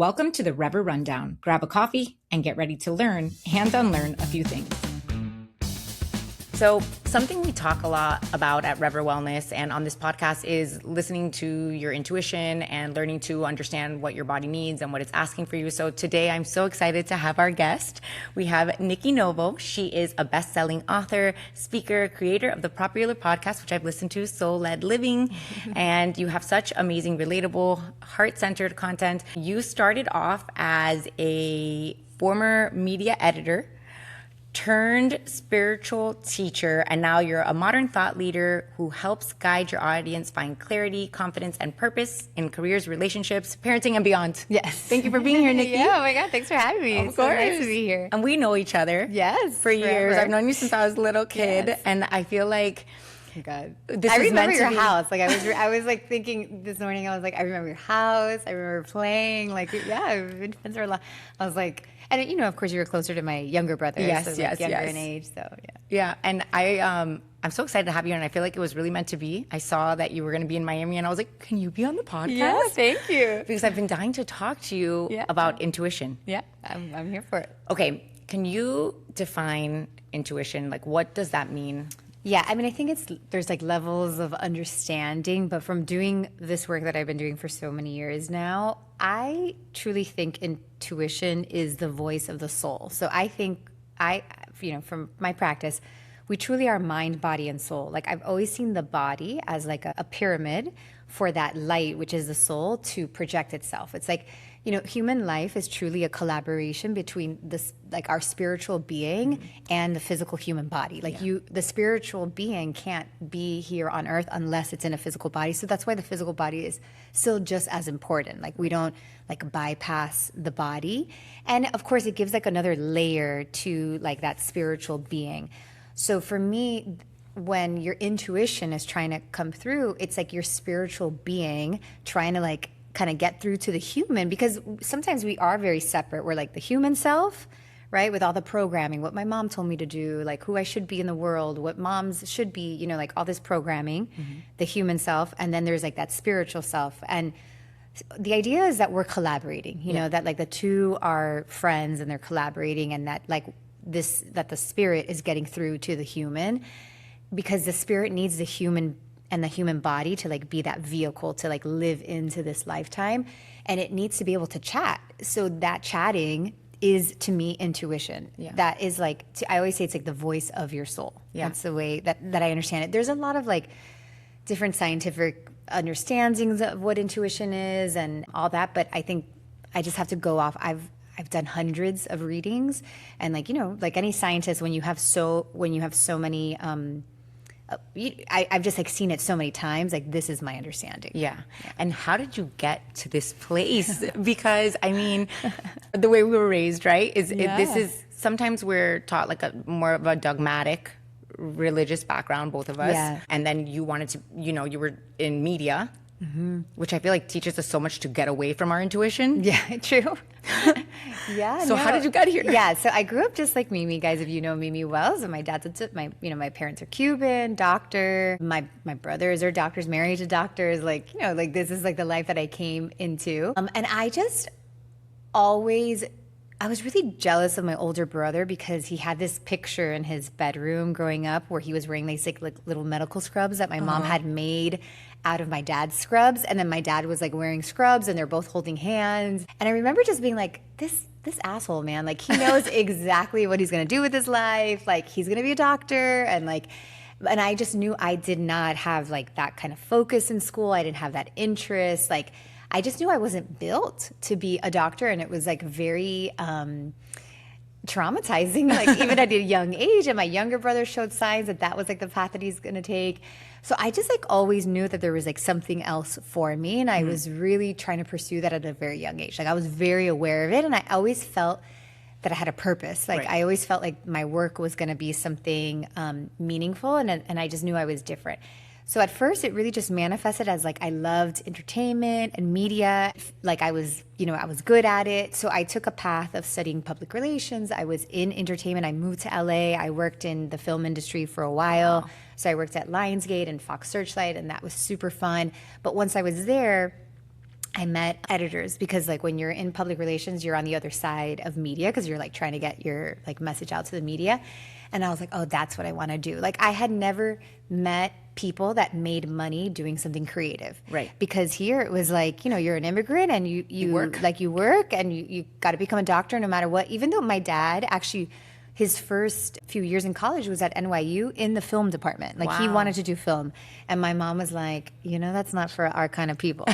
Welcome to the Rever Rundown. Grab a coffee and get ready to learn and unlearn a few things. So something we talk a lot about at Rever Wellness and on this podcast is listening to your intuition and learning to understand what your body needs and what it's asking for you. So today I'm so excited to have our guest. We have Nikki Novo. She is a best-selling author, speaker, creator of the popular podcast, which I've listened to, Soul-Led Living. And you have such amazing, relatable, heart-centered content. You started off as a former media editor turned spiritual teacher, and now you're a modern thought leader who helps guide your audience find clarity, confidence, and purpose in careers, relationships, parenting, and beyond. Yes. Thank you for being here, Nikki. Yeah, oh my God, thanks for having me. Of course. So nice to be here. And we know each other. Yes. For years. I've known you since I was a little kid, Yes. and I feel like Oh my God. this I is remember meant your to be. house. Like I was like thinking this morning, I was like, I remember your house. I remember playing. Like, yeah, we've been friends for a lot. I was like, and you know, of course, you were closer to my younger brother. Yes, so like yes, younger yes. in age. So yeah. Yeah, and I'm so excited to have you, and I feel like it was really meant to be. I saw that you were going to be in Miami, and I was like, can you be on the podcast? Yeah, thank you. Because I've been dying to talk to you Yeah. about intuition. Yeah, I'm here for it. Okay, can you define intuition? Like, what does that mean? Yeah, I mean, I think there's like levels of understanding, but from doing this work that I've been doing for so many years now, I truly think intuition is the voice of the soul. So I think from my practice, we truly are mind, body, and soul. Like I've always seen the body as like a pyramid for that light, which is the soul, to project itself. It's like, human life is truly a collaboration between this, like our spiritual being and the physical human body. Like the spiritual being can't be here on earth unless it's in a physical body. So that's why the physical body is still just as important. Like we don't like bypass the body. And of course it gives like another layer to like that spiritual being. So for me, when your intuition is trying to come through, it's like your spiritual being trying to like kind of get through to the human, because sometimes we are very separate. We're like the human self, right? With all the programming, what my mom told me to do, like who I should be in the world, what moms should be, like all this programming, the human self. And then there's like that spiritual self. And the idea is that we're collaborating, that like the two are friends and they're collaborating, and that like that the spirit is getting through to the human, because the spirit needs the human and the human body to like be that vehicle to like live into this lifetime, and it needs to be able to chat. So that chatting is, to me, intuition. Yeah. That is like, I always say it's like the voice of your soul. Yeah. That's the way that I understand it. There's a lot of like different scientific understandings of what intuition is and all that, but I think I just have to go off. I've done hundreds of readings, and like like any scientist, when you have so many I've just like seen it so many times, like this is my understanding. Yeah. And how did you get to this place? Because I mean, the way we were raised, right? This is sometimes we're taught like a more of a dogmatic religious background, both of us. Yeah. And then you wanted to, you were in media, which I feel like teaches us so much to get away from our intuition. Yeah, true. Yeah. So how did you get here? Yeah, so I grew up just like Mimi, guys. If you know Mimi well, so my dad's my parents are Cuban, doctor. My brothers are doctors, married to doctors. Like like this is like the life that I came into. And I just always. I was really jealous of my older brother because he had this picture in his bedroom growing up where he was wearing these like little medical scrubs that my mom had made out of my dad's scrubs. And then my dad was like wearing scrubs and they're both holding hands. And I remember just being like, this asshole, man, like he knows exactly what he's going to do with his life. Like he's going to be a doctor. And I just knew I did not have like that kind of focus in school. I didn't have that interest. Like I just knew I wasn't built to be a doctor, and it was like very traumatizing, like even at a young age. And my younger brother showed signs that was like the path that he's going to take. So I just like always knew that there was like something else for me, and I was really trying to pursue that at a very young age. Like I was very aware of it, and I always felt that I had a purpose. Like Right. I always felt like my work was going to be something meaningful, and I just knew I was different. So at first it really just manifested as like I loved entertainment and media. Like I was good at it. So I took a path of studying public relations. I was in entertainment. I moved to LA. I worked in the film industry for a while. Wow. So I worked at Lionsgate and Fox Searchlight, and that was super fun. But once I was there, I met editors because like when you're in public relations, you're on the other side of media because you're like trying to get your like message out to the media. And I was like, oh, that's what I want to do. Like I had never met people that made money doing something creative. Right. Because here it was like, you know, you're an immigrant and you work. Like you work and you got to become a doctor no matter what. Even though my dad actually, his first few years in college was at NYU in the film department. Like he wanted to do film. And my mom was like, you know, that's not for our kind of people.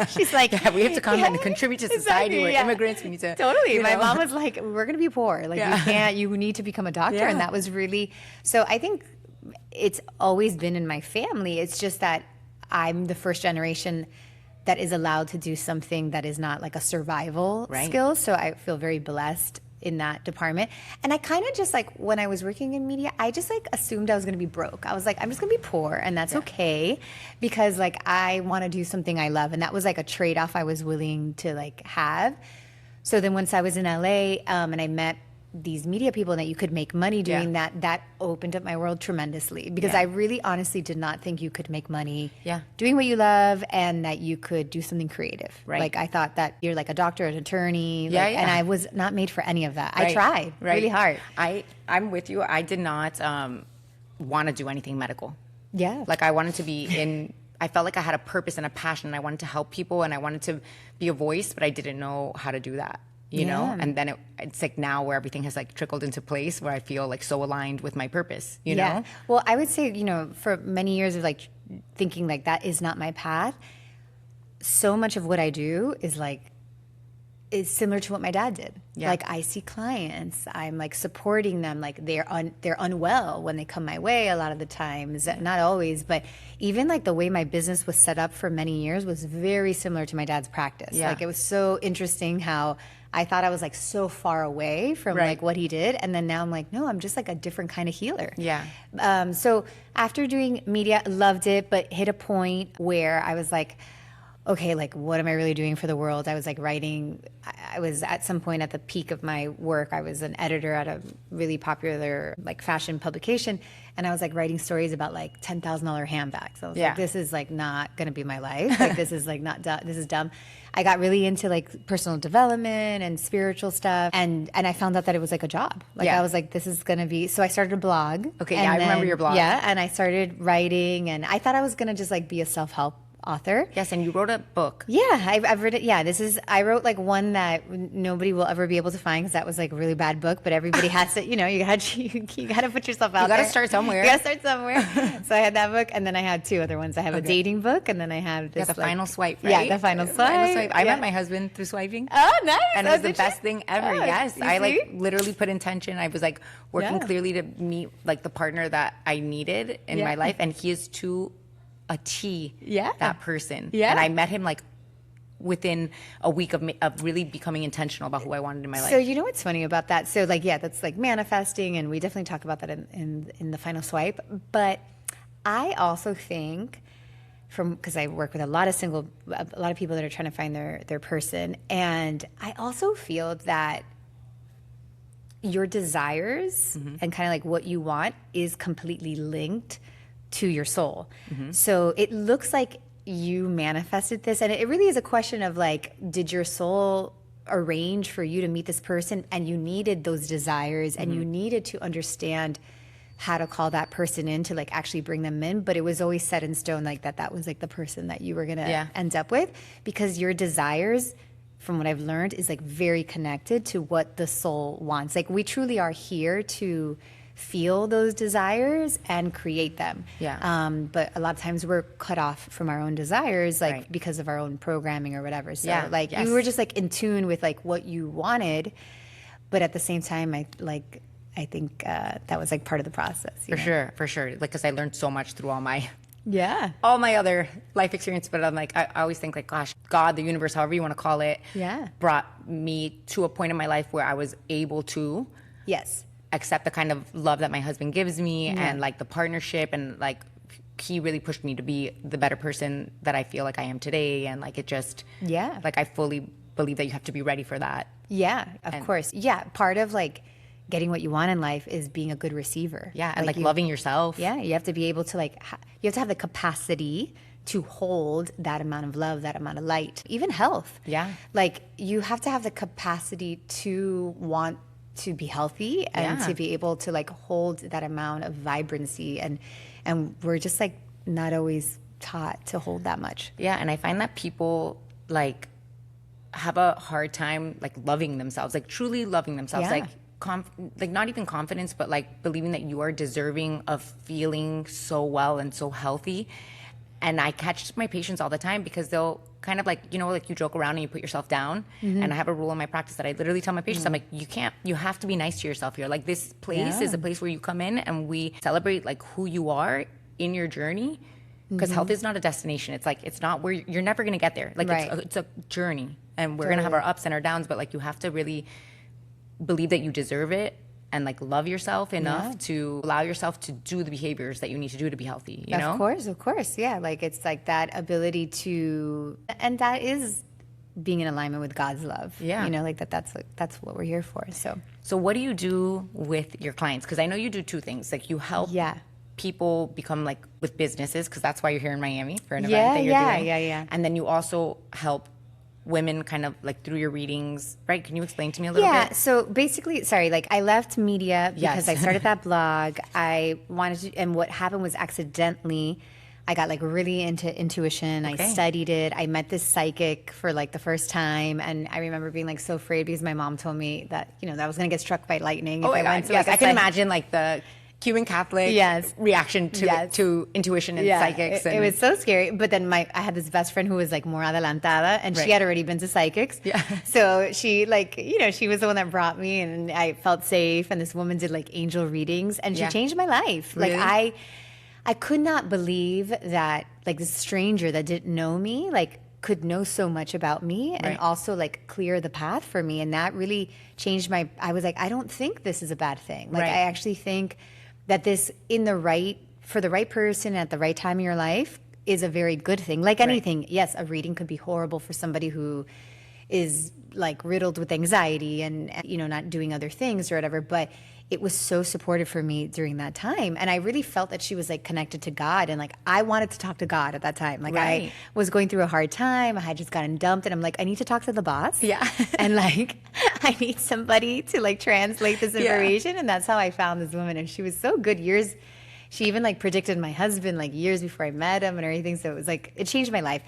She's like, Yeah, we have to come and contribute to society. Exactly, We're yeah. immigrants. We need to Totally. you My know. mom was like, we're going to be poor. Like you can't, you need to become a doctor. Yeah. And that was really, so I think it's always been in my family. It's just that I'm the first generation that is allowed to do something that is not like a survival skill. So I feel very blessed in that department. And I kind of just like, when I was working in media, I just like assumed I was going to be broke. I was like, I'm just going to be poor and that's okay because like I want to do something I love. And that was like a trade-off I was willing to like have. So then once I was in LA and I met these media people and that you could make money doing that opened up my world tremendously because I really honestly did not think you could make money doing what you love and that you could do something creative. Right. Like I thought that you're like a doctor, an attorney, and I was not made for any of that. Right. I tried really hard. I'm with you. I did not want to do anything medical. Yeah. Like I wanted to be in, I felt like I had a purpose and a passion and I wanted to help people and I wanted to be a voice, but I didn't know how to do that. You know, and then it's like now where everything has like trickled into place where I feel like so aligned with my purpose, you know? Well, I would say, you know, for many years of like thinking like that is not my path, so much of what I do is like, is similar to what my dad did. Like I see clients, I'm like supporting them, like they're unwell when they come my way a lot of the times, not always, but even like the way my business was set up for many years was very similar to my dad's practice. Like it was so interesting how I thought I was like so far away from like what he did. And then now I'm like, no, I'm just like a different kind of healer. So after doing media, loved it, but hit a point where I was like, okay, like what am I really doing for the world? I was like writing, I was at some point at the peak of my work, I was an editor at a really popular like fashion publication. And I was like writing stories about like $10,000 handbags. I was like, this is like not going to be my life. Like this is like not, this is dumb. I got really into like personal development and spiritual stuff. And I found out that it was like a job. Like I was like, this is going to be, so I started a blog. Okay. I remember your blog. Yeah. And I started writing and I thought I was going to just like be a self-help author. Yes, and you wrote a book. Yeah, I've read it. Yeah, I wrote like one that nobody will ever be able to find because that was like a really bad book. But everybody has to, you know, you got to put yourself out there. You got to start somewhere. You got to start somewhere. So I had that book, and then I had two other ones. I have a dating book, and then I have this. The like, final swipe, right? Yeah, the final swipe. I met my husband through swiping. Oh, nice. And it was the best thing ever. Oh, yes, I like literally put intention. I was like working clearly to meet like the partner that I needed in my life, and he is too a T, that person. And I met him like within a week of really becoming intentional about who I wanted in my life. So you know what's funny about that? So like, yeah, that's like manifesting, and we definitely talk about that in the final swipe. But I also think because I work with a lot of people that are trying to find their person, and I also feel that your desires and kind of like what you want is completely linked to your soul. So it looks like you manifested this, and it really is a question of like, did your soul arrange for you to meet this person and you needed those desires and you needed to understand how to call that person in to like actually bring them in, but it was always set in stone like that was like the person that you were gonna end up with, because your desires, from what I've learned, is like very connected to what the soul wants. Like we truly are here to feel those desires and create them. But a lot of times we're cut off from our own desires, like because of our own programming or whatever. So you were just like in tune with like what you wanted, but at the same time, I think that was like part of the process. For sure. Like, because I learned so much through all my other life experience. But I'm like, I always think like, gosh, God, the universe, however you want to call it, brought me to a point in my life where I was able to accept the kind of love that my husband gives me and like the partnership, and like he really pushed me to be the better person that I feel like I am today. And like it just like I fully believe that you have to be ready for that. Of course. Part of like getting what you want in life is being a good receiver. And like loving yourself. You have to be able to like you have to have the capacity to hold that amount of love, that amount of light, even health. Yeah. Like you have to have the capacity to want to be healthy and Yeah. to be able to like hold that amount of vibrancy, and we're just like not always taught to hold that much. Yeah, and I find that people like have a hard time like loving themselves, like truly loving themselves, Yeah. like not even confidence, but like believing that you are deserving of feeling so well and so healthy. And I catch my patients all the time because they'll kind of like, you know, like you joke around and you put yourself down. And I have a rule in my practice that I literally tell my patients, I'm like, you have to be nice to yourself here. Like this place is a place where you come in and we celebrate like who you are in your journey. Because health is not a destination. It's like, it's not where you're never going to get there. Like Right. it's a journey, and we're going to have our ups and our downs, but like you have to really believe that you deserve it and like love yourself enough to allow yourself to do the behaviors that you need to do to be healthy, you know? Of course. Yeah. Like it's like that ability to, and that is being in alignment with God's love. Yeah. You know, like that's what we're here for. So what do you do with your clients? Because I know you do two things. Like you help Yeah. people become like with businesses, because that's why you're here in Miami for an Yeah, event that you're yeah, doing. yeah. And then you also help women kind of like through your readings, right? Can you explain to me a little Yeah, bit? so basically, sorry, like I left media because Yes. I started that blog. I wanted to, and what happened was accidentally, I got like really into intuition. Okay. I studied it. I met this psychic for like the first time. And I remember being like so afraid because my mom told me that, you know, that I was going to get struck by lightning. Oh my if I God, went to yes. like a I can psych- imagine like the Cuban Catholic Yes. reaction to Yes. to intuition and psychics. It was so scary. But then I had this best friend who was like more adelantada, and Right. she had already been to psychics. Yeah. So she like, you know, she was the one that brought me, and I felt safe. And this woman did like angel readings, and she Yeah. changed my life. Really? Like I could not believe that like this stranger that didn't know me, like could know so much about me and Right. also like clear the path for me. And that really changed I was like, I don't think this is a bad thing. Like Right. I actually think that this for the right person at the right time in your life is a very good thing. Like anything, yes, a reading could be horrible for somebody who is like riddled with anxiety and you know, not doing other things or whatever, but it was so supportive for me during that time. And I really felt that she was like connected to God, and like I wanted to talk to God at that time. Like Right. I was going through a hard time. I had just gotten dumped, and I'm like, I need to talk to the boss. Yeah. And like I need somebody to like translate this Yeah. information. And that's how I found this woman. And she was so good. She even like predicted my husband like years before I met him and everything. So it was like, it changed my life.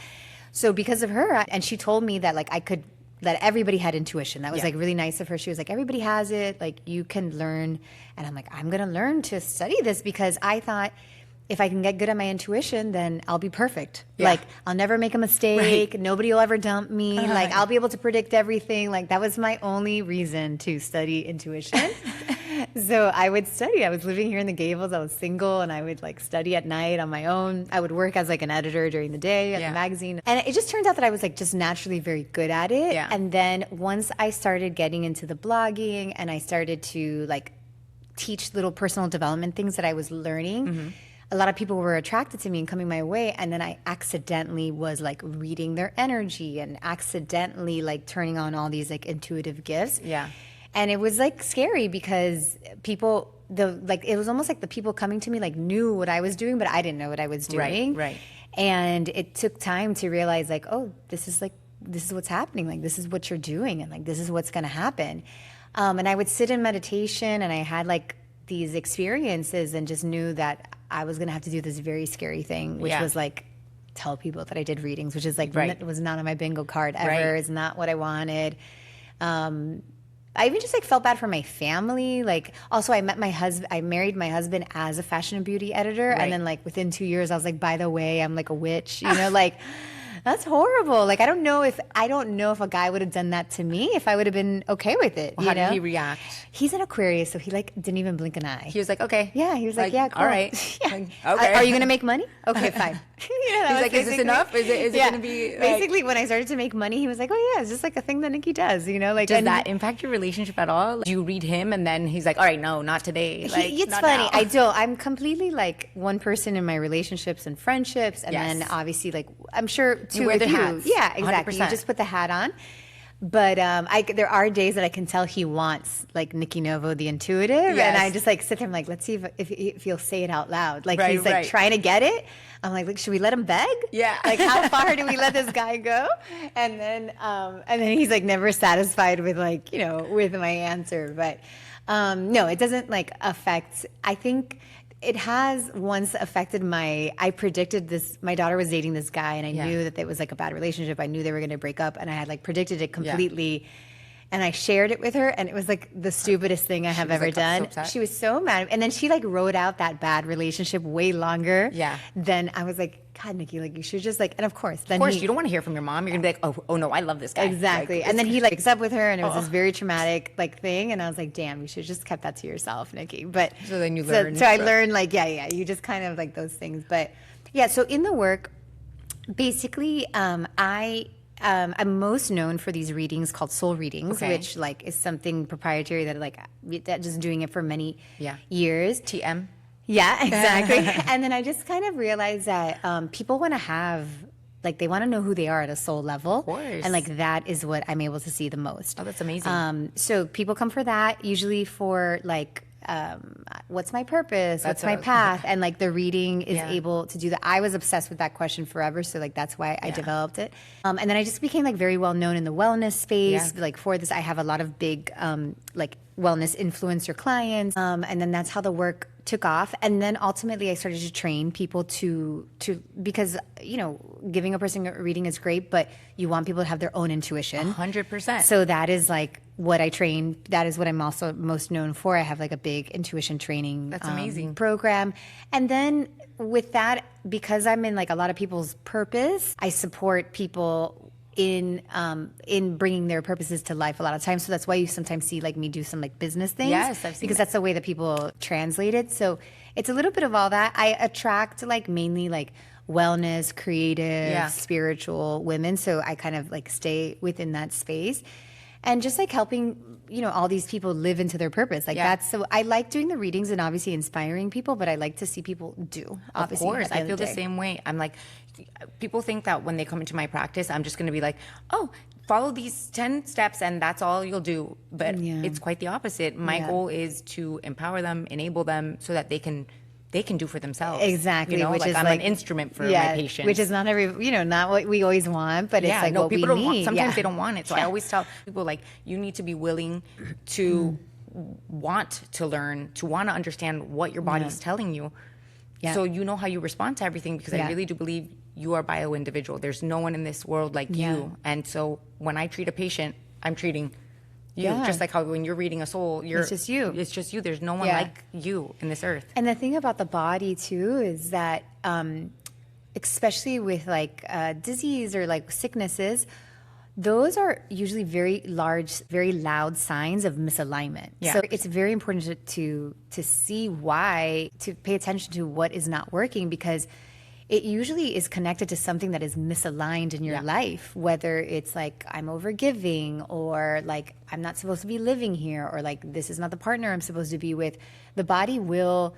So because of her, and she told me that like that everybody had intuition. That was Yeah. like really nice of her. She was like, everybody has it. Like you can learn. And I'm like, I'm going to learn to study this, because I thought if I can get good at my intuition, then I'll be perfect. Yeah. Like I'll never make a mistake. Nobody will ever dump me. Like I'll be able to predict everything. Like that was my only reason to study intuition. So I would study. I was living here in the Gables. I was single, and I would like study at night on my own. I would work as like an editor during the day at Yeah. the magazine. And it just turns out that I was like just naturally very good at it. Yeah. And then once I started getting into the blogging and I started to like teach little personal development things that I was learning, a lot of people were attracted to me and coming my way. And then I accidentally was like reading their energy and accidentally like turning on all these like intuitive gifts. Yeah. And it was like scary because it was almost like the people coming to me like knew what I was doing, but I didn't know what I was doing. Right. And it took time to realize like, oh, this is what's happening. Like, this is what you're doing. And like, this is what's going to happen. And I would sit in meditation, and I had like these experiences and just knew that I was going to have to do this very scary thing, which Yeah. was like tell people that I did readings, which is like, Right. it was not on my bingo card ever. Right. It's not what I wanted. I even just like felt bad for my family. Like also I married my husband as a fashion and beauty editor. Right. And then like within 2 years, I was like, by the way, I'm like a witch, you know, like that's horrible. Like, I don't know if a guy would have done that to me, if I would have been okay with it. How did he react? He's an Aquarius, so he like didn't even blink an eye. He was like, okay. Yeah, he was like, yeah, cool. All right. Yeah. Like, okay. Are you gonna make money? Okay, fine. That He's was like, is this basically- enough? Is it Yeah. going to be like, Basically, when I started to make money, he was like, oh yeah, it's just like a thing that Nikki does, you know? Like, does and that impact your relationship at all? Do you read him and then he's like, all right, no, not today. Like, it's not funny. now. I don't. I'm completely like one person in my relationships and friendships, and Yes. then obviously like I'm sure too wear with the you. hats. Yeah, exactly. You 100%. just put the hat on. But there are days that I can tell he wants like Nikki Novo, the intuitive, and I just like sit there. I'm like, let's see if he'll say it out loud. Like he's like trying to get it. I'm like, should we let him beg? Yeah. Like how far do we let this guy go? And then he's like never satisfied with like with my answer. But no, it doesn't like affect. I think it has once affected I predicted this. My daughter was dating this guy, and I knew that it was like a bad relationship. I knew they were going to break up, and I had like predicted it completely. And I shared it with her, and it was like the stupidest thing I have ever done. So she was so mad. And then she like wrote out that bad relationship way longer. Yeah. Then I was like, God, Nikki, like you should just like, and of course, you don't want to hear from your mom. You're gonna be like, oh no, I love this guy. Exactly. Like, and then he like breaks up with her, and it was this very traumatic like thing. And I was like, damn, you should have just kept that to yourself, Nikki. But so then you learn. So I learned like, you just kind of like those things. But yeah, so in the work, basically, I'm most known for these readings called soul readings, which like is something proprietary that just doing it for many years. TM. Yeah, exactly. And then I just kind of realized that people want to have, like, they want to know who they are at a soul level. Of course. And like that is what I'm able to see the most. Oh, that's amazing. So people come for that, usually for like, what's my purpose? What's my path? And like the reading is able to do that. I was obsessed with that question forever. So like that's why I developed it. And then I just became like very well known in the wellness space. Like for this, I have a lot of big like wellness influencer clients. And then that's how the work took off. And then ultimately I started to train people to because, giving a person a reading is great, but you want people to have their own intuition. 100%. So that is like what I train. That is what I'm also most known for. I have like a big intuition training That's amazing. Program. And then with that, because I'm in like a lot of people's purpose, I support people in bringing their purposes to life a lot of times. So that's why you sometimes see like me do some like business things. Yes, I've seen because that's the way that people translate it. So it's a little bit of all that. I attract like mainly like wellness, creative, spiritual women. So I kind of like stay within that space. And just like helping, all these people live into their purpose. Like that's so I like doing the readings and obviously inspiring people, but I like to see people do. Obviously, of course. I feel the same way. I'm like, people think that when they come into my practice, I'm just going to be like, oh, follow these 10 steps and that's all you'll do. But it's quite the opposite. My goal is to empower them, enable them so that they can do for themselves. Exactly. Which is I'm an instrument for my patients. Which is not not what we always want, but it's like what people we don't need. Want, sometimes they don't want it. So I always tell people like, you need to be willing to want to learn, to want to understand what your body's telling you. Yeah. So you know how you respond to everything, because I really do believe you are bio-individual. There's no one in this world like you. And so when I treat a patient, I'm treating you, just like how when you're reading a soul, it's just you. It's just you. There's no one like you in this earth. And the thing about the body too is that, especially with like disease or like sicknesses, those are usually very large, very loud signs of misalignment. Yeah. So it's very important to see why, to pay attention to what is not working, because it usually is connected to something that is misaligned in your life, whether it's like I'm overgiving, or like I'm not supposed to be living here, or like this is not the partner I'm supposed to be with. The body will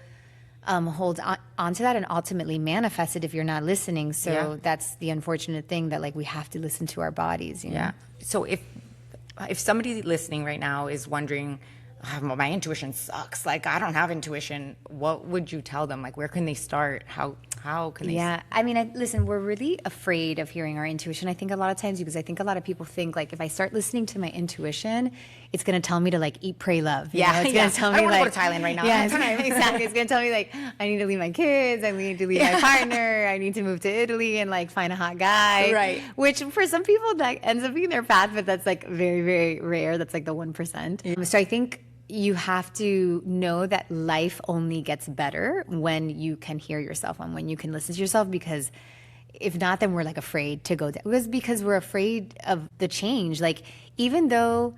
hold on to that and ultimately manifest it if you're not listening. So that's the unfortunate thing, that like we have to listen to our bodies. Yeah. So if somebody listening right now is wondering, oh, my intuition sucks, like I don't have intuition, what would you tell them? Like, where can they start? How can they? Yeah, I mean, listen, we're really afraid of hearing our intuition. I think a lot of times, because I think a lot of people think like if I start listening to my intuition, it's going to tell me to like eat, pray, love. You know? It's going to tell me I don't like, want to go to Thailand right now. Yeah, exactly. It's going to tell me like I need to leave my kids, I need to leave my partner, I need to move to Italy and like find a hot guy. Right. Which for some people that ends up being their path, but that's like very, very rare. That's like the 1%. So I think you have to know that life only gets better when you can hear yourself and when you can listen to yourself, because if not, then we're like afraid to go there. It was because we're afraid of the change. Like, even though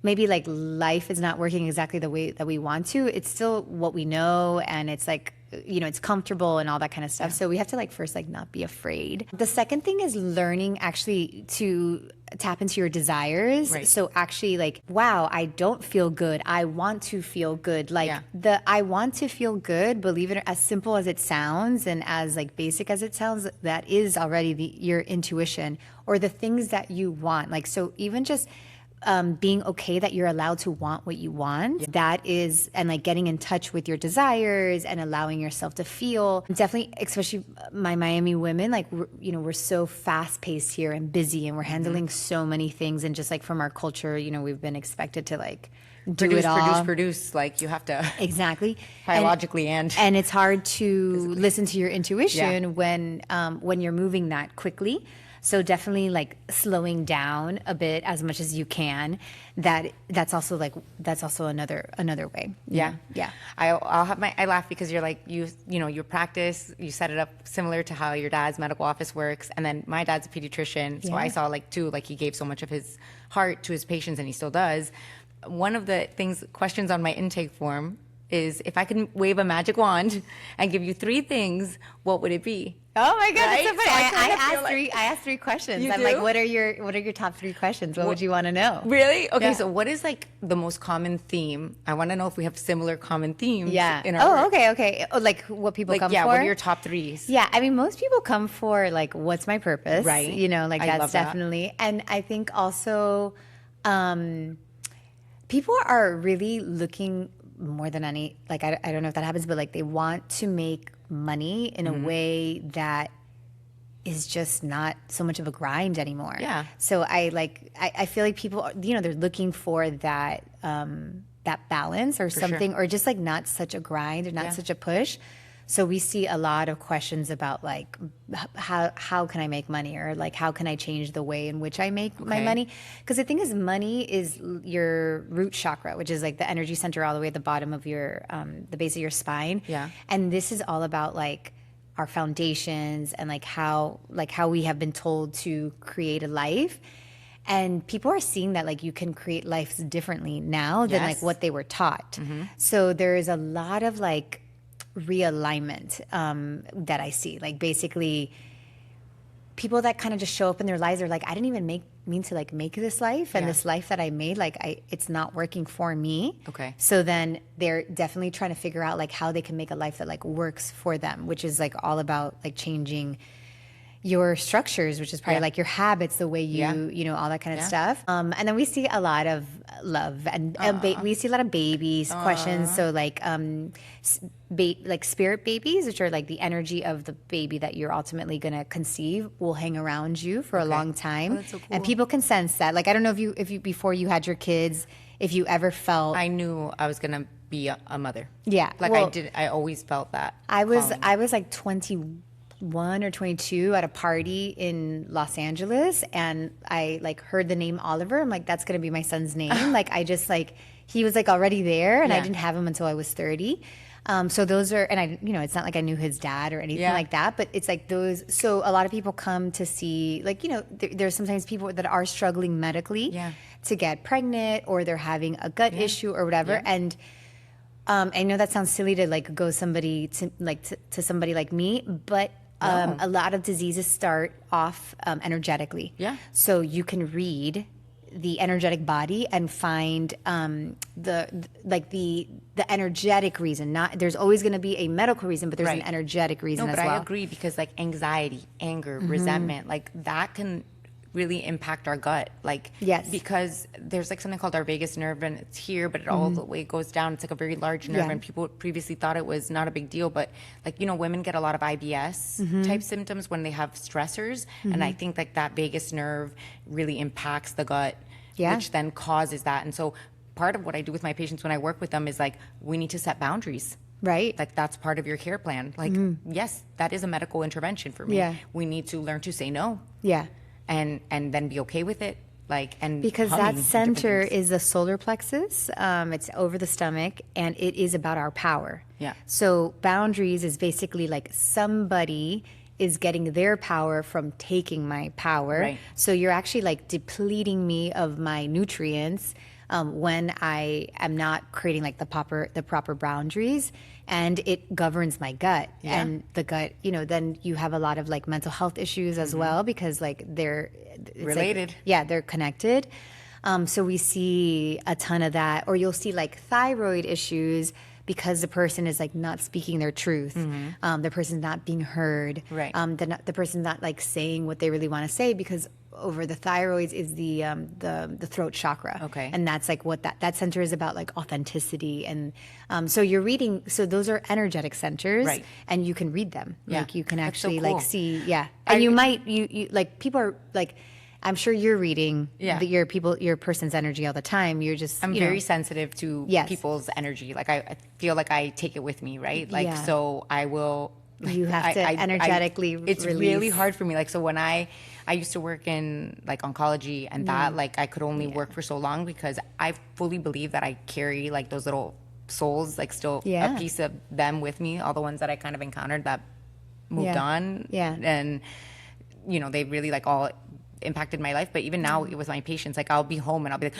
maybe like life is not working exactly the way that we want to, it's still what we know, and it's like it's comfortable and all that kind of stuff. So we have to like first like not be afraid. The second thing is learning actually to tap into your desires. Right. So actually like, wow, I don't feel good. I want to feel good. Like I want to feel good, believe it, as simple as it sounds and as like basic as it sounds, that is already your intuition or the things that you want. Like, so even just being okay that you're allowed to want what you want, that is, and like getting in touch with your desires and allowing yourself to feel. Definitely, especially my Miami women, like we're so fast paced here and busy, and we're handling so many things, and just like from our culture, we've been expected to like do it all. Produce. Like you have to exactly biologically and it's hard to listen to your intuition when you're moving that quickly. So definitely like slowing down a bit as much as you can. That's also another way. Yeah. Yeah. I'll have I laugh because you're like, your practice, you set it up similar to how your dad's medical office works. And then my dad's a pediatrician. So I saw like he gave so much of his heart to his patients, and he still does. One of the questions on my intake form is, if I could wave a magic wand and give you 3 things, what would it be? Oh my God, right? that's so funny. So I asked 3 questions. You I'm do? like, what are your top 3 questions? What would you want to know? Really? Okay, so what is like the most common theme? I want to know if we have similar common themes. In our work. Okay. Oh, like what people come for? What are your top 3s? Yeah, I mean, most people come for like, what's my purpose? Right. Like I that's love that. definitely. And I think also, people are really looking more than any, like, I don't know if that happens, but like they want to make money in a way that is just not so much of a grind anymore. Yeah. So I feel like people, they're looking for that, that balance or something, or just like not such a grind or not such a push. So we see a lot of questions about like, how can I make money, or like, how can I change the way in which I make my money? Because the thing is, money is your root chakra, which is like the energy center all the way at the bottom of your, the base of your spine. Yeah. And this is all about like our foundations and like how we have been told to create a life. And people are seeing that like you can create lives differently now than like what they were taught. So there is a lot of like realignment that I see. Like basically people that kind of just show up in their lives are like, I didn't even mean to like make this life, and this life that I made, like it's not working for me. Okay. So then they're definitely trying to figure out like how they can make a life that like works for them, which is like all about like changing your structures, which is probably like your habits, the way you, all that kind of stuff. And then we see a lot of love and we see a lot of babies questions. So like, like spirit babies, which are like the energy of the baby that you're ultimately going to conceive, will hang around you for a long time. That's so cool. And people can sense that. Like, I don't know if you, before you had your kids, if you ever felt, I knew I was going to be a mother. Yeah. Like well, I always felt that. I was like 21 or 22 at a party in Los Angeles, and I like heard the name Oliver. I'm like, that's gonna be my son's name. Like I just like, he was like already there, and I didn't have him until I was 30. So those are, and I, it's not like I knew his dad or anything like that, but it's like those. So a lot of people come to see, like, there's sometimes people that are struggling medically to get pregnant, or they're having a gut issue or whatever. And I know that sounds silly to like go somebody to somebody like me, but a lot of diseases start off energetically. Yeah. So you can read the energetic body and find the energetic reason. Not, there's always going to be a medical reason, but there's an energetic reason as well. I agree, because like anxiety, anger, resentment, like that can really impact our gut. Like, because there's like something called our vagus nerve, and it's here, but it all the way goes down. It's like a very large nerve, and people previously thought it was not a big deal, but like, women get a lot of IBS type symptoms when they have stressors. And I think like that vagus nerve really impacts the gut, which then causes that. And so part of what I do with my patients when I work with them is like, we need to set boundaries. Right. Like that's part of your care plan. Like, yes, that is a medical intervention for me. Yeah. We need to learn to say no. Yeah. And then be okay with it, like, and because that center is the solar plexus. It's over the stomach, and it is about our power. Yeah. So boundaries is basically like somebody is getting their power from taking my power. Right. So you're actually like depleting me of my nutrients when I am not creating like the proper boundaries, and it governs my gut. Yeah. And the gut, then you have a lot of like mental health issues as well, because like it's Related. Like, yeah, they're connected. So we see a ton of that, or you'll see like thyroid issues because the person is like not speaking their truth. The person's not being heard. Right. The person's not like saying what they really want to say, because over the thyroids is the throat chakra. Okay. And that's like what that center is about, like authenticity. And so you're reading, so those are energetic centers, Right. and you can read them. Yeah. Like you can That's so actually cool. like see, yeah. And you like people are like, I'm sure you're reading Yeah. your person's energy all the time. You're just, I'm very sensitive to Yes. people's energy. Like I feel like I take it with me, right? Like Yeah. so I will. You have to energetically It's release. really hard for me. Like so when I used to work in like oncology, and that like I could only work for so long because I fully believe that I carry like those little souls, like still Yeah. a piece of them with me. All the ones that I kind of encountered that moved Yeah. on. Yeah. And they really like all impacted my life. But even now with my patients, like I'll be home and I'll be like,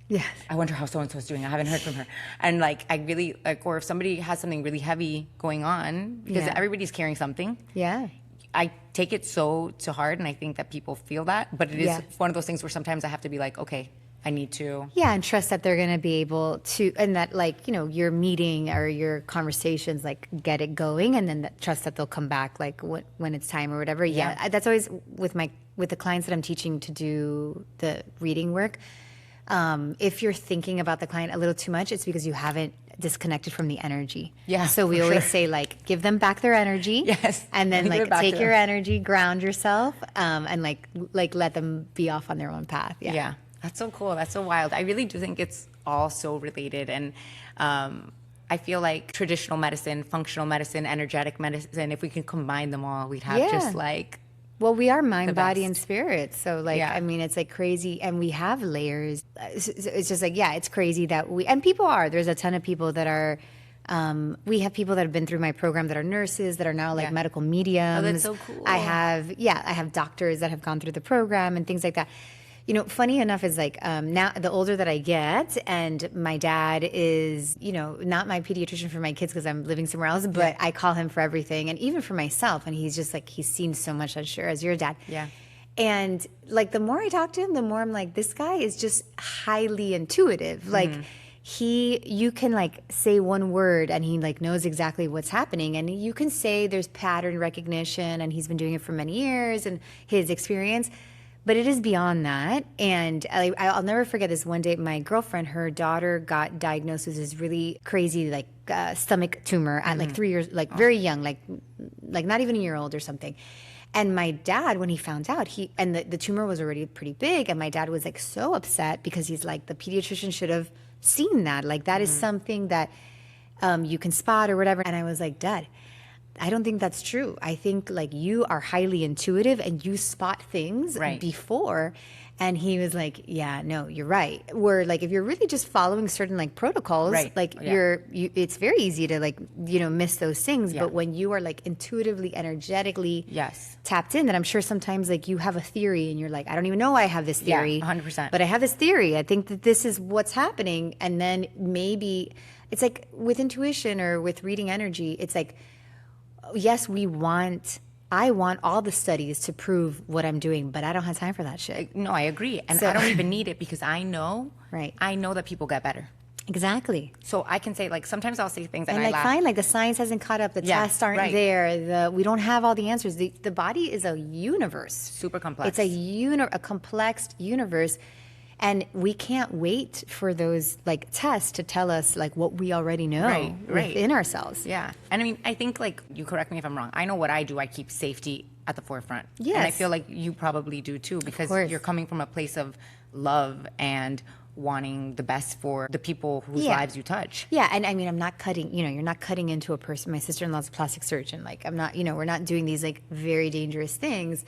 Yes. I wonder how so and so is doing. I haven't heard from her. And like I really like, or if somebody has something really heavy going on, because Yeah. everybody's carrying something. Yeah. I take it so to heart, and I think that people feel that. But it is Yeah. one of those things where sometimes I have to be like, okay, I need to. Yeah, and trust that they're going to be able to, and that like, your meeting or your conversations, like get it going, and then trust that they'll come back like when it's time or whatever. Yeah. That's always with the clients that I'm teaching to do the reading work. If you're thinking about the client a little too much, it's because you haven't disconnected from the energy. Yeah, So we for always sure. say like, give them back their energy. Yes. And then Give it like back take to your them. energy, ground yourself, and like let them be off on their own path. Yeah. Yeah. That's so cool. That's so wild. I really do think it's all so related. And I feel like traditional medicine, functional medicine, energetic medicine, if we can combine them all, we'd have Yeah. just like, Well, we are mind, The body, best. and spirit. So, like, Yeah. I mean, it's like crazy, and we have layers. It's just like, yeah, it's crazy that and people are. There's a ton of people that are. We have people that have been through my program that are nurses that are now like Yeah. medical mediums. Oh, that's so cool. I have doctors that have gone through the program and things like that. Funny enough is like now the older that I get, and my dad is, not my pediatrician for my kids because I'm living somewhere else, but I call him for everything, and even for myself. And he's just like, he's seen so much, I'm sure, as your dad. Yeah. And like the more I talk to him, the more I'm like, this guy is just highly intuitive. Like you can like say one word and he like knows exactly what's happening. And you can say there's pattern recognition and he's been doing it for many years and his experience. But it is beyond that. And I'll never forget this one day, my girlfriend, her daughter got diagnosed with this really crazy like stomach tumor at like 3 years, like very young, like not even a year old or something. And my dad, when he found out, the tumor was already pretty big, and my dad was like so upset because he's like, the pediatrician should have seen that. Like that is something that you can spot or whatever. And I was like, Dad, I don't think that's true. I think like you are highly intuitive and you spot things Right. before. And he was like, yeah, no, you're right. Where like, if you're really just following certain like protocols, Right. like Yeah. it's very easy to like, miss those things. Yeah. But when you are like intuitively, energetically Yes. tapped in, that I'm sure sometimes like you have a theory and you're like, I don't even know why I have this Yeah, theory. 100%. But I have this theory. I think that this is what's happening. And then maybe it's like with intuition or with reading energy, it's like, yes, I want all the studies to prove what I'm doing, but I don't have time for that shit. No, I agree. And So- I don't even need it because I know, Right. I know that people get better. Exactly. So I can say, like, sometimes I'll say things and And I like, laugh. fine, like the science hasn't caught up, the Yeah, tests aren't right. there, we don't have all the answers. The body is a universe. Super complex. It's a complex universe. And we can't wait for those like tests to tell us like what we already know Right. within ourselves. Yeah. And I mean, I think, like, you correct me if I'm wrong. I know what I do. I keep safety at the forefront. And I Yes. feel like you probably do too, because course. you're coming from a place of love and wanting the best for the people whose Yeah. lives you touch. Yeah, and I mean, I'm not cutting, you're not cutting into a person. My sister-in-law's a plastic surgeon. Like, I'm not, we're not doing these like very dangerous things.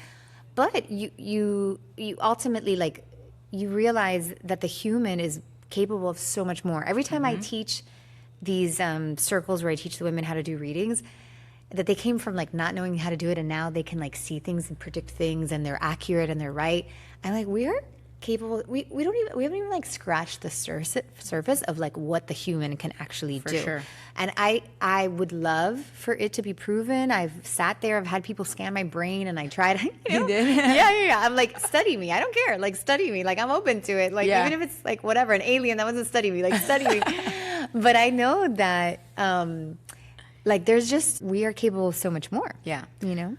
But you ultimately like, you realize that the human is capable of so much more. Every time I teach these circles where I teach the women how to do readings, that they came from like not knowing how to do it, and now they can like see things and predict things, and they're accurate and they're right. I'm like, we're capable. We haven't even like scratched the surface of like what the human can actually do. Sure. And I would love for it to be proven. I've sat there, I've had people scan my brain, and I tried. You did? Yeah. I'm like, study me. I don't care. Like, study me. Like, I'm open to it. Like, even if it's like whatever, an alien that wants to study me, like, study me. But I know that like we are capable of so much more. Yeah. You know?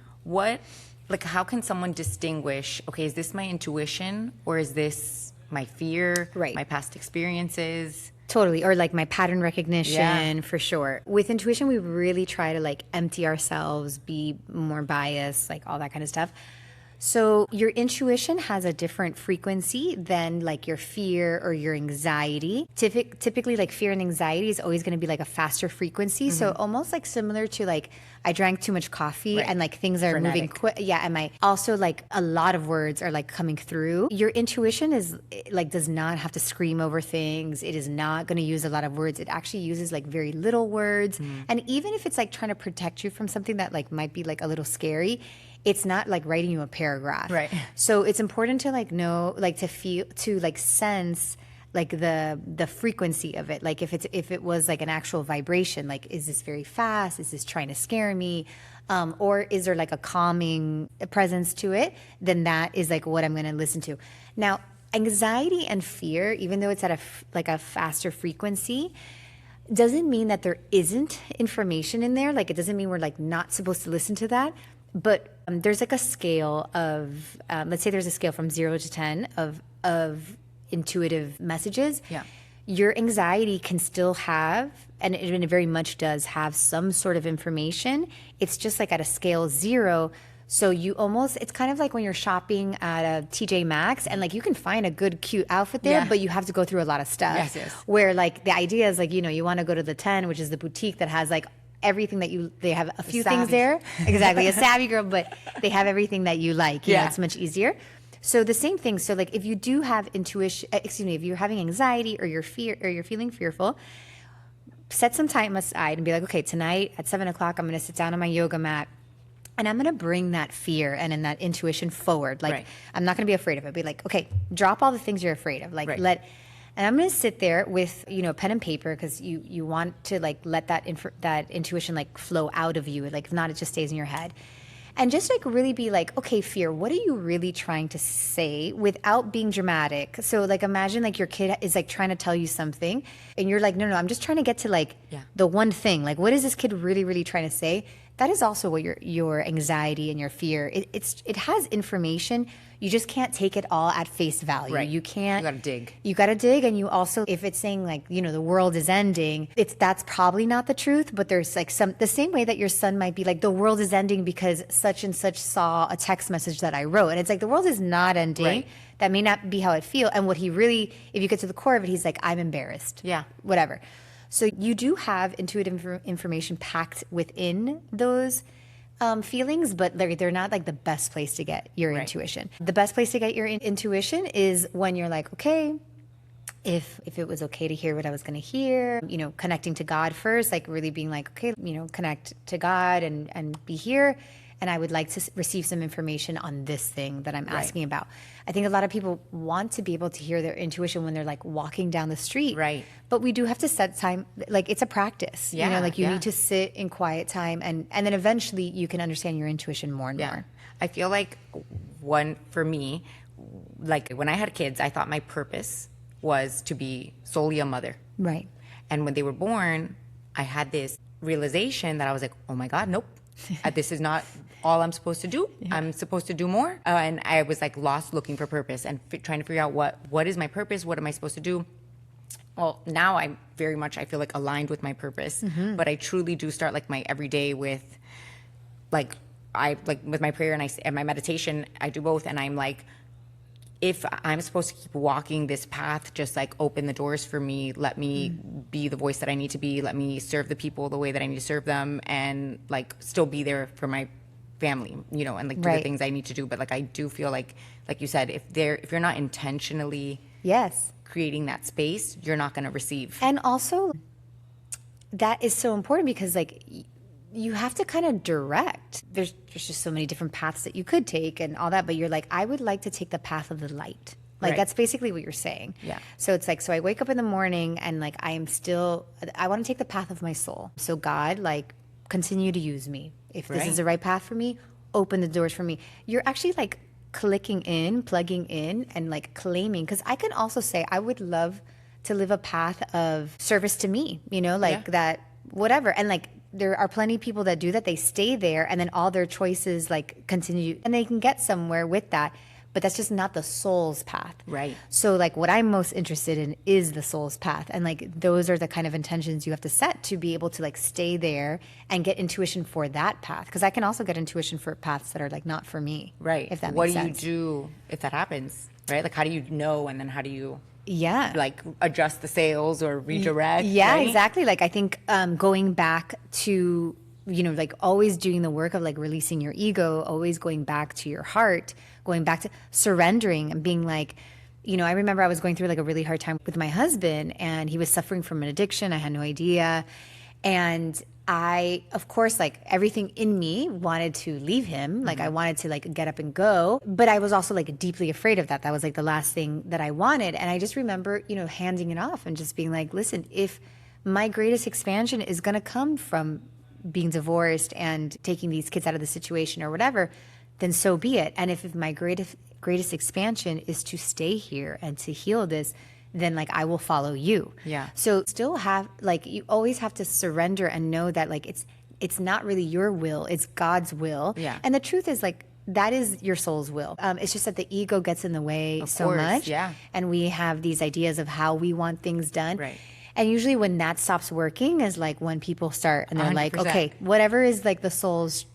Like, how can someone distinguish, okay, is this my intuition or is this my fear, Right. my past experiences? Totally. Or like my pattern recognition, for sure. With intuition, we really try to like empty ourselves, be more biased, like all that kind of stuff. So your intuition has a different frequency than like your fear or your anxiety. Typically, like fear and anxiety is always going to be like a faster frequency. So almost like similar to like I drank too much coffee and like things are moving quick. Yeah, and my also like a lot of words are like coming through. Your intuition is like does not have to scream over things. It is not going to use a lot of words. It actually uses like very little words. And even if it's like trying to protect you from something that like might be like a little scary, it's not like writing you a paragraph. Right. So it's important to like know, like to feel, to like sense like the frequency of it. Like if it was like an actual vibration, like is this very fast? Is this trying to scare me? Or is there like a calming presence to it? Then that is like what I'm going to listen to. Now, anxiety and fear, even though it's at a faster frequency, doesn't mean that there isn't information in there. Like it doesn't mean we're like not supposed to listen to that. But there's like a scale of, let's say there's a scale from 0 to 10 of intuitive messages. Yeah. Your anxiety can still have, and it very much does have some sort of information. It's just like at a scale 0. So you almost, it's kind of like when you're shopping at a TJ Maxx and like you can find a good, cute outfit there, but you have to go through a lot of stuff. Yes. Where like the idea is like, you want to go to the 10, which is the boutique that has like everything that they have a few things there. Exactly. A savvy girl, but they have everything that you like. You know, it's much easier. So the same thing. So like if you do have intuition, if you're having anxiety or you're feeling fearful, set some time aside and be like, okay, tonight at 7 o'clock, I'm going to sit down on my yoga mat and I'm going to bring that fear and in that intuition forward. Like I'm not going to be afraid of it. Be like, okay, drop all the things you're afraid of. Like and I'm going to sit there with, pen and paper because you want to like let that intuition like flow out of you. Like if not, it just stays in your head. And just like really be like, okay, fear, what are you really trying to say without being dramatic? So like imagine like your kid is like trying to tell you something and you're like, no, I'm just trying to get to like the one thing. Like what is this kid really, really trying to say? That is also what your anxiety and your fear, it has information. You just can't take it all at face value. Right. You can't. You gotta dig. You gotta dig, and you also, if it's saying like, the world is ending, that's probably not the truth, but there's like the same way that your son might be like, the world is ending because such and such saw a text message that I wrote. And it's like, the world is not ending. Right. That may not be how it feels. And what he really, if you get to the core of it, he's like, I'm embarrassed. Yeah. Whatever. So you do have intuitive information packed within those feelings, but they're not like the best place to get your intuition. The best place to get your intuition is when you're like, okay, if it was okay to hear what I was going to hear, connecting to God first, like really being like, okay, connect to God and be here. And I would like to receive some information on this thing that I'm asking about. I think a lot of people want to be able to hear their intuition when they're like walking down the street. Right. But we do have to set time, like it's a practice. Yeah, Like you need to sit in quiet time and then eventually you can understand your intuition more and more. I feel like for me, like when I had kids, I thought my purpose was to be solely a mother. Right. And when they were born, I had this realization that I was like, oh my God, nope. This is not all I'm supposed to do. I'm supposed to do more. And I was like lost looking for purpose and trying to figure out what is my purpose? What am I supposed to do? Well, now I'm very much, I feel like aligned with my purpose, but I truly do start like my everyday with with my prayer and my meditation, I do both. And I'm like, if I'm supposed to keep walking this path, just like open the doors for me, let me be the voice that I need to be, let me serve the people the way that I need to serve them, and like still be there for my family, and like do the things I need to do. But like I do feel like you said, if you're not intentionally creating that space, you're not going to receive. And also that is so important because like you have to kind of direct. There's just so many different paths that you could take and all that, but you're like, I would like to take the path of the light. Like, Right. that's basically what you're saying. Yeah. So it's like, so I wake up in the morning and like, I want to take the path of my soul. So God, like, continue to use me. If this Right. is the right path for me, open the doors for me. You're actually like plugging in and like claiming. Cause I can also say, I would love to live a path of service to me, like that, whatever. And like, there are plenty of people that do that. They stay there and then all their choices like continue and they can get somewhere with that. But that's just not the soul's path. Right. So like what I'm most interested in is the soul's path. And like those are the kind of intentions you have to set to be able to like stay there and get intuition for that path. Because I can also get intuition for paths that are like not for me. Right. If that what makes do sense. you do if that happens? Right. Like, how do you know? And then how do you like adjust the sails or redirect? Yeah, right? exactly. Like I think going back to, like always doing the work of like releasing your ego, always going back to your heart, going back to surrendering and being like, I remember I was going through like a really hard time with my husband and he was suffering from an addiction. I had no idea. And I, of course, like everything in me wanted to leave him. Like I wanted to like get up and go, but I was also like deeply afraid of that. That was like the last thing that I wanted. And I just remember, handing it off and just being like, listen, if my greatest expansion is going to come from being divorced and taking these kids out of the situation or whatever, then so be it. And if my greatest expansion is to stay here and to heal this, then like I will follow you. Yeah. So still have like you always have to surrender and know that like it's not really your will, it's God's will. Yeah. And the truth is like that is your soul's will. It's just that the ego gets in the way so course, much. yeah. And we have these ideas of how we want things done. Right. And usually when that stops working is like when people start and they're like, 100%. okay, whatever is like the soul's,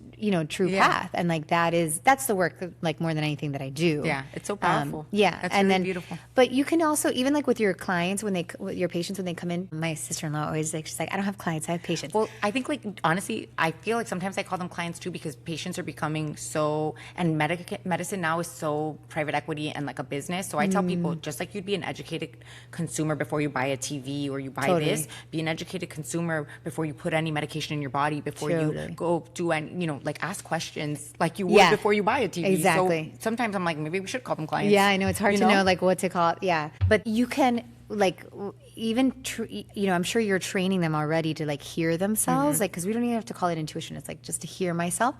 true path. And like that's the work like more than anything that I do. Yeah. It's so powerful. Yeah. That's and really then beautiful. But you can also, even like with your clients, with your patients, when they come in, my sister-in-law always like, she's like, I don't have clients, I have patients. Well, I think like honestly, I feel like sometimes I call them clients too because patients are becoming so, and medicine now is so private equity and like a business. So I tell people, just like you'd be an educated consumer before you buy a TV or you buy Totally. this, be an educated consumer before you put any medication in your body, before Totally. you go do any, like ask questions like you would Yeah. before you buy a TV. Exactly. So sometimes I'm like, maybe we should call them clients. Yeah, I know it's hard you to know like what to call it. Yeah, but you can like even I'm sure you're training them already to like hear themselves, like because we don't even have to call it intuition. It's like just to hear myself,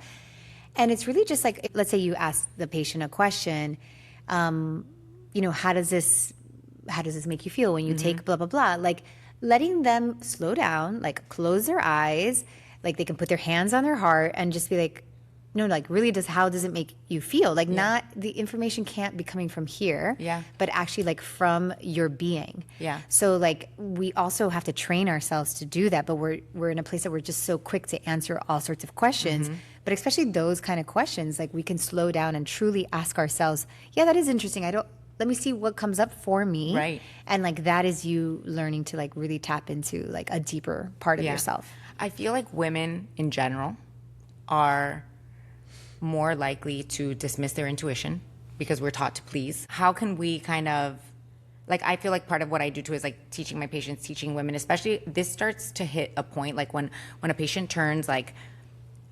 and it's really just like let's say you ask the patient a question, how does this make you feel when you take blah blah blah? Like letting them slow down, like close their eyes, like they can put their hands on their heart and just be like. No, like really how does it make you feel? Like not the information can't be coming from here, but actually like from your being. Yeah. So like we also have to train ourselves to do that, but we're in a place that we're just so quick to answer all sorts of questions. But especially those kind of questions, like we can slow down and truly ask ourselves, yeah, that is interesting. Let me see what comes up for me. Right. And like that is you learning to like really tap into like a deeper part of yourself. I feel like women in general are more likely to dismiss their intuition because we're taught to please. How can we kind of, like, I feel like part of what I do too is like teaching my patients, teaching women, especially this starts to hit a point like when a patient turns like,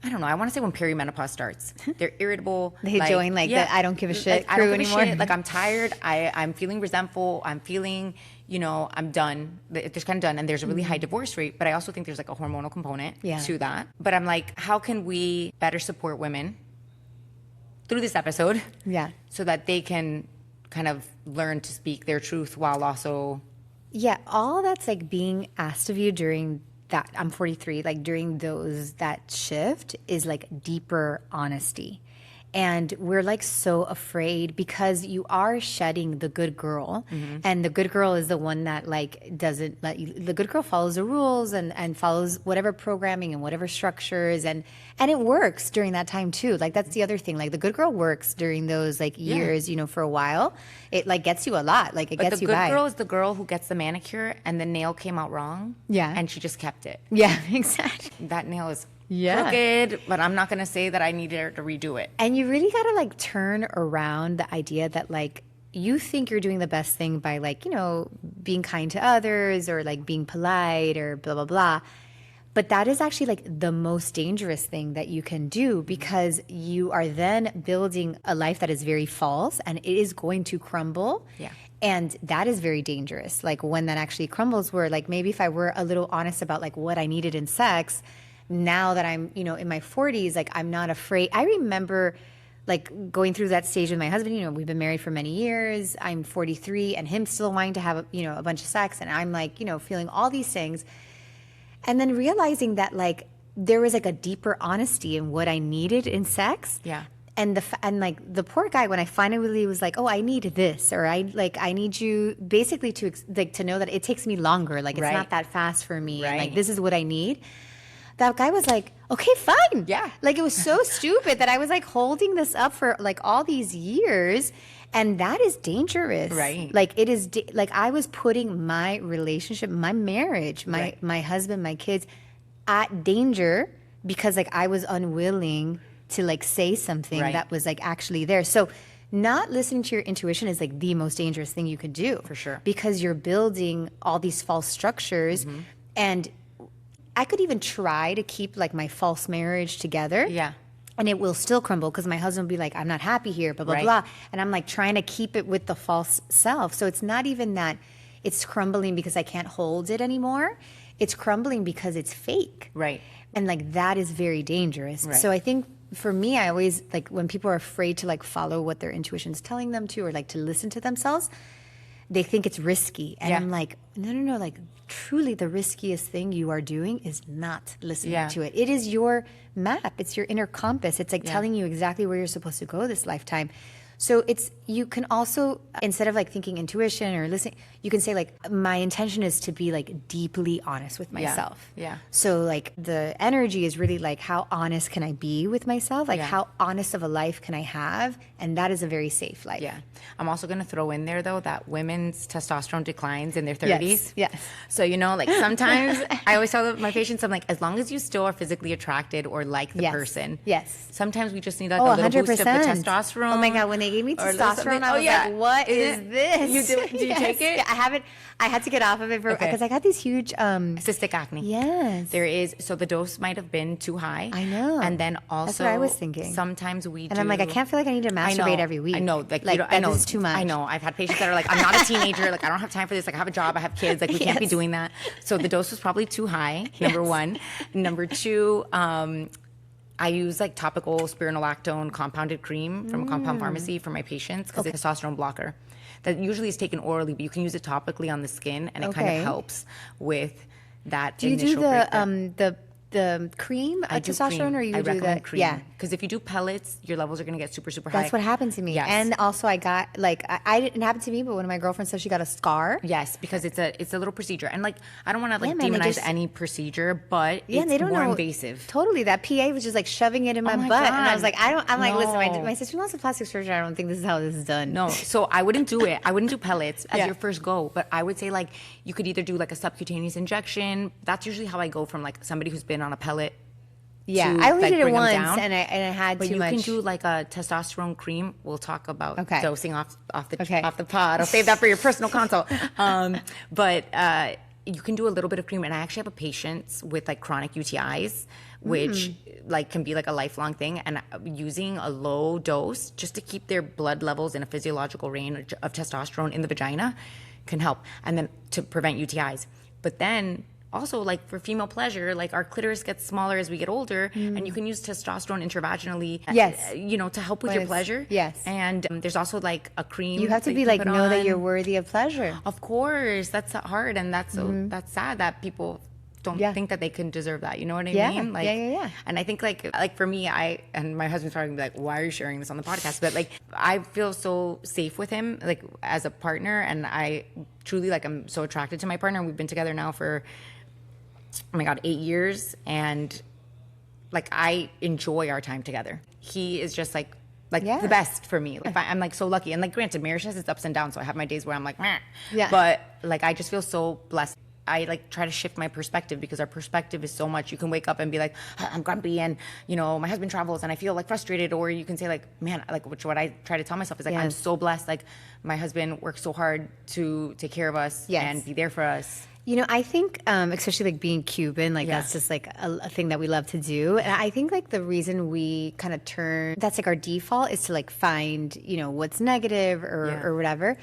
I don't know, I want to say when perimenopause starts. They're irritable. They join like the I don't give a shit I don't crew give a anymore. shit. Like I'm tired. I'm feeling resentful. I'm feeling, I'm done. They're kind of done. And there's a really high divorce rate. But I also think there's like a hormonal component to that. But I'm like, how can we better support women through this episode? Yeah. So that they can kind of learn to speak their truth while also. Yeah. All that's like being asked of you during that, I'm 43, like during that shift is like deeper honesty. And we're like so afraid because you are shedding the good girl. And the good girl is the one that like doesn't let you, the good girl follows the rules and follows whatever programming and whatever structures. And it works during that time too. Like that's the other thing. Like the good girl works during those like years, for a while. It like gets you a lot. Like it gets you by. The good girl is the girl who gets the manicure and the nail came out wrong. Yeah. And she just kept it. Yeah, exactly. That nail is crooked, but I'm not going to say that I need her to redo it. And you really got to like turn around the idea that like you think you're doing the best thing by like, being kind to others or like being polite or blah, blah, blah. But that is actually like the most dangerous thing that you can do, because you are then building a life that is very false and it is going to crumble. Yeah. And that is very dangerous. Like when that actually crumbles, where like maybe if I were a little honest about like what I needed in sex, now that I'm, in my 40s, like I'm not afraid. I remember like going through that stage with my husband. We've been married for many years. I'm 43 and him still wanting to have, a bunch of sex. And I'm like, feeling all these things. And then realizing that like there was like a deeper honesty in what I needed in sex. Yeah. And like the poor guy, when I finally was like, oh, I need this, or I need you basically to know that it takes me longer. Like it's Right. not that fast for me. And Right. like this is what I need. That guy was like, okay, fine. Yeah. Like it was so stupid that I was like holding this up for like all these years. And that is dangerous. Right. Like it is, like I was putting my relationship, my marriage, Right. my husband, my kids at danger because like I was unwilling to like say something Right. that was like actually there. So not listening to your intuition is like the most dangerous thing you could do. For sure. Because you're building all these false structures. And I could even try to keep like my false marriage together. Yeah. And it will still crumble because my husband will be like, I'm not happy here, blah, blah, Right. blah. And I'm like trying to keep it with the false self. So it's not even that it's crumbling because I can't hold it anymore. It's crumbling because it's fake. Right. And like that is very dangerous. Right. So I think for me, I always like when people are afraid to like follow what their intuition is telling them to, or like to listen to themselves, they think it's risky. And Yeah. I'm like, no. Like truly the riskiest thing you are doing is not listening Yeah. to it. It is your map. It's your inner compass. It's like Yeah. telling you exactly where you're supposed to go this lifetime. So you can also, instead of like thinking intuition or listening, you can say like, my intention is to be like deeply honest with myself. Yeah. So like the energy is really like, how honest can I be with myself? Like Yeah. how honest of a life can I have? And that is a very safe life. Yeah. I'm also going to throw in there, though, that women's testosterone declines in their 30s. Yes. So, like sometimes I always tell my patients, I'm like, as long as you still are physically attracted or like the Yes. person. Yes. Sometimes we just need like Oh, a little boost of the 100%. testosterone. Oh my God, when they gave me or a little testosterone, something. I was like, what is this? Do you Yes. take it? Yeah, I haven't. I had to get off of it Okay. because I got these huge. Cystic acne. Yes. There is, so the dose might have been too high. I know. And then also, That's what I was thinking. sometimes we And I'm like, I can't feel like I need to masturbate every week. I know. Like that I know. is too much. I know. I've had patients that are like, I'm not a teenager. Like, I don't have time for this. Like, I have a job. I have kids. Like, we can't be Yes. doing that. So the dose was probably too high, number one. Number two, I use like topical spironolactone compounded cream from a compound pharmacy for my patients because it's a testosterone blocker. That usually is taken orally, but you can use it topically on the skin, and it kind Okay. of helps with that Do you initial do breakdown. the cream I do testosterone, cream. or you I do recommend the cream. yeah? Because if you do pellets, your levels are going to get super, super high. That's what happened to me. Yes. And also, I got like I didn't happen to me, but one of my girlfriends said she got a scar. Yes, because it's a little procedure, and like I don't want to like Yeah, man, they demonize just- any procedure, but Yeah, it's they don't more know. invasive. Totally, that PA was just like shoving it in my my butt, and I was God. like, I'm like, listen, No. my sister-in-law's a plastic surgeon. I don't think this is how this is done. No, so I wouldn't do it. I wouldn't do pellets as Yeah. your first go, but I would say like you could either do like a subcutaneous injection. That's usually how I go from like somebody who's been on a pellet. Yeah, to, I only like, did it bring 'em once, down. and I had But too you much. can do like a testosterone cream. We'll talk about Okay. dosing off the Okay. off the pod. I'll save that for your personal consult. But you can do a little bit of cream, and I actually have a patient with like chronic UTIs, which like can be like a lifelong thing, and using a low dose just to keep their blood levels in a physiological range of testosterone in the vagina can help, and then to prevent UTIs. But then also, like for female pleasure, like our clitoris gets smaller as we get older, and you can use testosterone intravaginally, Yes. to help with your Yes. pleasure. Yes. And there's also like a cream. You have to that be can like put know that on. you're worthy of pleasure. Of course, that's hard, and that's that's sad that people don't Yeah. think that they can deserve that. You know what I Yeah. mean? Like, Yeah. And I think like for me, and my husband's probably gonna be like, why are you sharing this on the podcast? But like, I feel so safe with him, like as a partner, and I truly like I'm so attracted to my partner. We've been together now for, oh my God, 8 years, and like I enjoy our time together. He is just like Yeah. the best for me. Like, I'm like so lucky, and like granted, marriage has its ups and downs. So I have my days where I'm like, meh. Yeah. But like I just feel so blessed. I like try to shift my perspective because our perspective is so much. You can wake up and be like, I'm grumpy, and my husband travels, and I feel like frustrated, or you can say like, man, like what I try to tell myself is like, I'm Yes. so blessed. Like my husband works so hard to take care of us Yes. and be there for us. I think, especially like being Cuban, like Yeah. that's just like a thing that we love to do. And I think like the reason we kind of that's like our default is to like find, what's negative or whatever.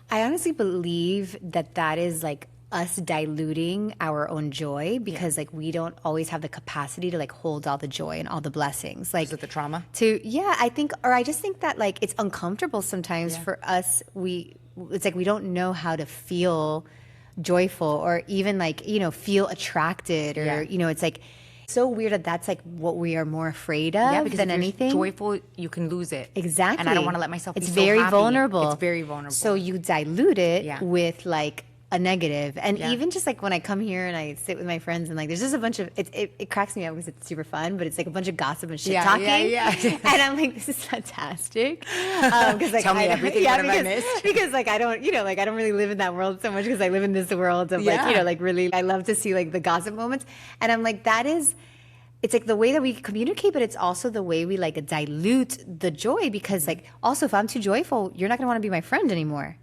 I honestly believe that is like us diluting our own joy because like we don't always have the capacity to like hold all the joy and all the blessings. Like, Is it the trauma? I just think that like it's uncomfortable sometimes for us. It's like we don't know how to feel joyful or even like feel attracted or it's like so weird that's like what we are more afraid of Because than if you're anything. joyful, you can lose it. Exactly. And I don't want to let myself it's be very so happy. vulnerable. It's very vulnerable. So you dilute it Yeah. with like a negative. And even just like when I come here and I sit with my friends and like there's just a bunch of it cracks me up because it's super fun, but it's like a bunch of gossip and shit talking. And I'm like, this is fantastic. Because like Tell me everything. What have I missed? Because like I don't, like I don't really live in that world so much because I live in this world of like, like really I love to see like the gossip moments. And I'm like, it's like the way that we communicate, but it's also the way we like dilute the joy because like also if I'm too joyful, you're not gonna want to be my friend anymore.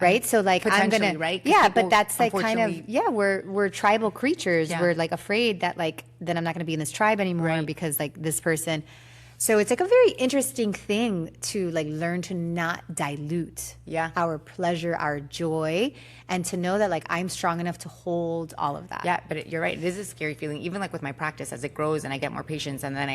Right. So like I'm gonna right? Yeah, people, but that's like kind of we're tribal creatures. We're like afraid that like then I'm not gonna be in this tribe anymore because like this person. So it's like a very interesting thing to like learn to not dilute our pleasure, our joy, and to know that like I'm strong enough to hold all of that. Yeah, but you're right. It is a scary feeling, even like with my practice as it grows and I get more patients and then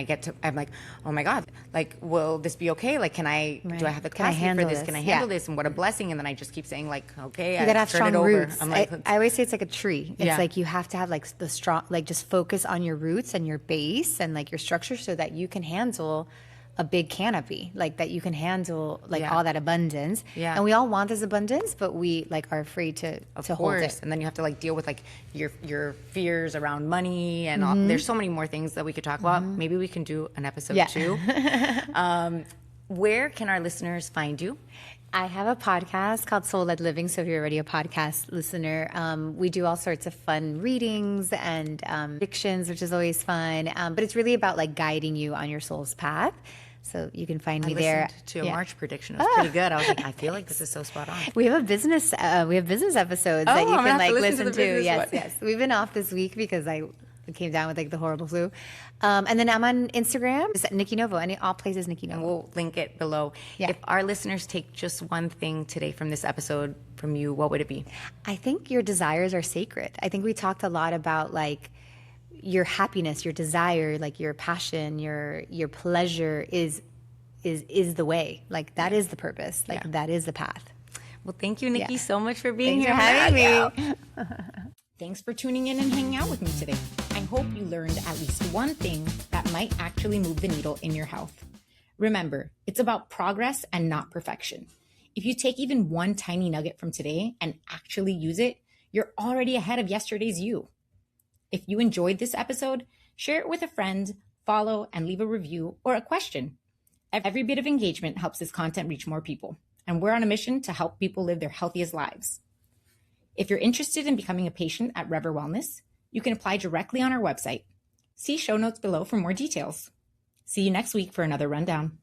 I'm like, oh my God, like, will this be okay? Like, do I have the capacity for this? Can I handle this? And what a blessing. And then I just keep saying like, okay, you gotta have strong roots. I'm like, I always say it's like a tree. It's like you have to have like the strong, like just focus on your roots and your base and like your structure so that you can handle a big canopy, like that you can handle like all that abundance. And we all want this abundance, but we like are afraid to hold it. And then you have to like deal with like your fears around money and all, there's so many more things that we could talk about. Maybe we can do an episode 2. Where can our listeners find you? I have a podcast called Soul Led Living. So if you're already a podcast listener, we do all sorts of fun readings and predictions, which is always fun. But it's really about like guiding you on your soul's path. So you can find me there. I listened to a March prediction. It was pretty good. I was like, I feel like this is so spot on. We have business episodes that you can like listen to. Yes. We've been off this week because I came down with like the horrible flu. And then I'm on Instagram. It's Nikki Novo. All places Nikki Novo. And we'll link it below. Yeah. If our listeners take just one thing today from this episode from you, what would it be? I think your desires are sacred. I think we talked a lot about like your happiness, your desire, like your passion, your pleasure is the way. Like that is the purpose. Like that is the path. Well, thank you, Nikki, so much for being here. Thanks for having me. Thanks for tuning in and hanging out with me today. I hope you learned at least one thing that might actually move the needle in your health. Remember, it's about progress and not perfection. If you take even one tiny nugget from today and actually use it, you're already ahead of yesterday's you. If you enjoyed this episode, share it with a friend, follow, and leave a review or a question. Every bit of engagement helps this content reach more people, and we're on a mission to help people live their healthiest lives. If you're interested in becoming a patient at Rever Wellness, you can apply directly on our website. See show notes below for more details. See you next week for another rundown.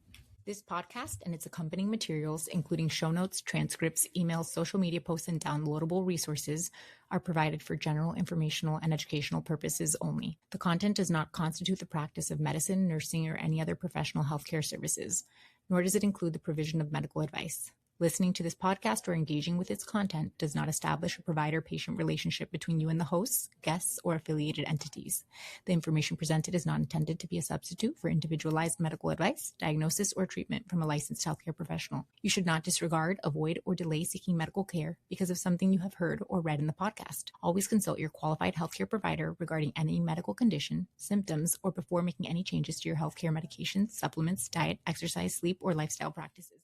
This podcast and its accompanying materials, including show notes, transcripts, emails, social media posts, and downloadable resources, are provided for general informational and educational purposes only. The content does not constitute the practice of medicine, nursing, or any other professional healthcare services, nor does it include the provision of medical advice. Listening to this podcast or engaging with its content does not establish a provider-patient relationship between you and the hosts, guests, or affiliated entities. The information presented is not intended to be a substitute for individualized medical advice, diagnosis, or treatment from a licensed healthcare professional. You should not disregard, avoid, or delay seeking medical care because of something you have heard or read in the podcast. Always consult your qualified healthcare provider regarding any medical condition, symptoms, or before making any changes to your healthcare medications, supplements, diet, exercise, sleep, or lifestyle practices.